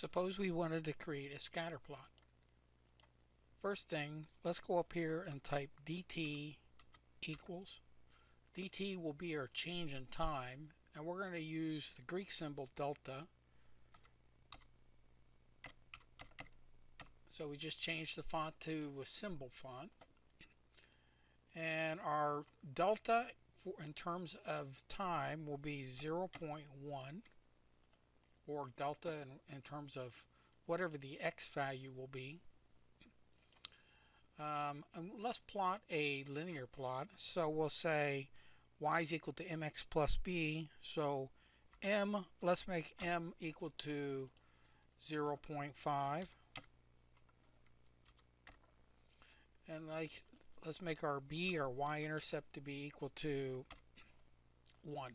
Suppose we wanted to create a scatter plot. First thing, let's go up here and type dt equals. dt will be our change in time, and we're going to use the Greek symbol delta. So we just changed the font to a symbol font. And our delta in terms of time will be 0.1, or delta in terms of whatever the x value will be. And let's plot a linear plot. So we'll say y is equal to mx plus b. So let's make m equal to 0.5. And let's make our b, our y-intercept, to be equal to 1.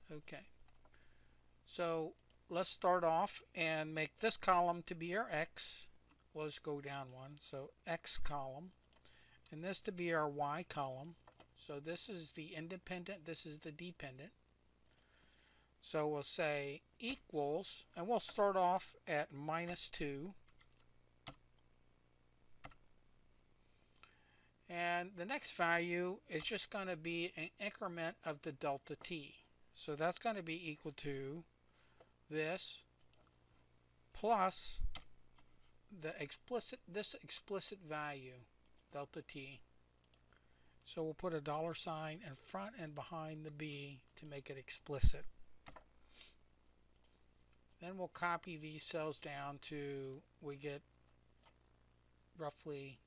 Okay. So let's start off and make this column to be our x. Let's go down one. So x column. And this to be our y column. So this is the independent, this is the dependent. So we'll say equals, and we'll start off at -2. And the next value is just going to be an increment of the delta t. So that's going to be equal to this plus this explicit value, delta t. So we'll put a $sign in front and behind the b to make it explicit. Then we'll copy these cells down to, we get roughly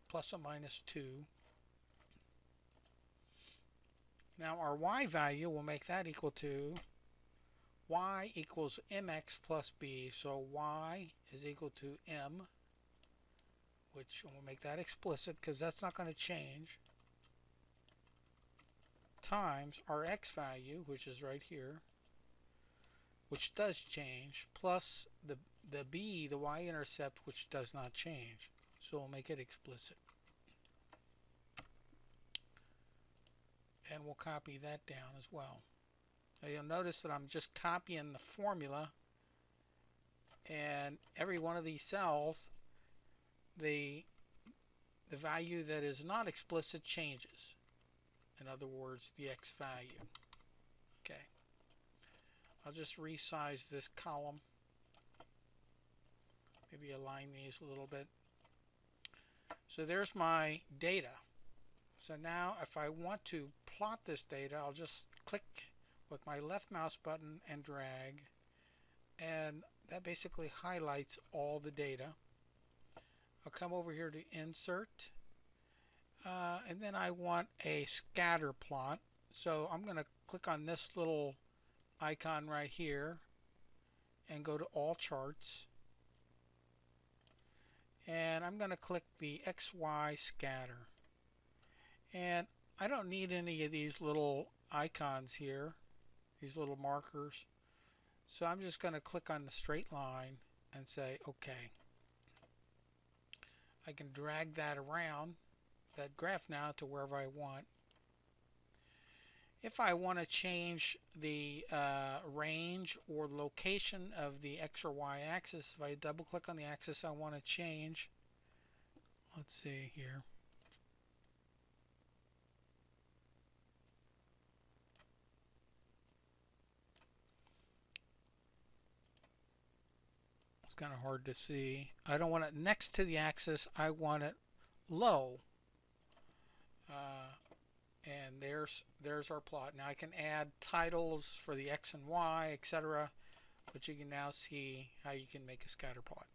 plus or minus 2. Now our y value, will make that equal to y equals mx plus b. So y is equal to m, which we'll make that explicit because that's not going to change, times our x value, which is right here, which does change, plus the b, the y-intercept, which does not change. So we'll make it explicit. And we'll copy that down as well. Now you'll notice that I'm just copying the formula, and every one of these cells, the value that is not explicit changes. In other words, the x value. Okay. I'll just resize this column. Maybe align these a little bit. So there's my data. So now if I want to plot this data, I'll just click with my left mouse button and drag, and that basically highlights all the data. I'll come over here to insert, and then I want a scatter plot. So I'm going to click on this little icon right here and go to all charts, and I'm going to click the XY scatter. And I don't need any of these little icons here, these little markers. So I'm just going to click on the straight line and say OK. I can drag that around, that graph now, to wherever I want. If I want to change the range or location of the x or y axis, if I double click on the axis I want to change, let's see here. It's kind of hard to see. I don't want it next to the axis, I want it low. And there's our plot. Now I can add titles for the x and y, etc. But you can now see how you can make a scatter plot.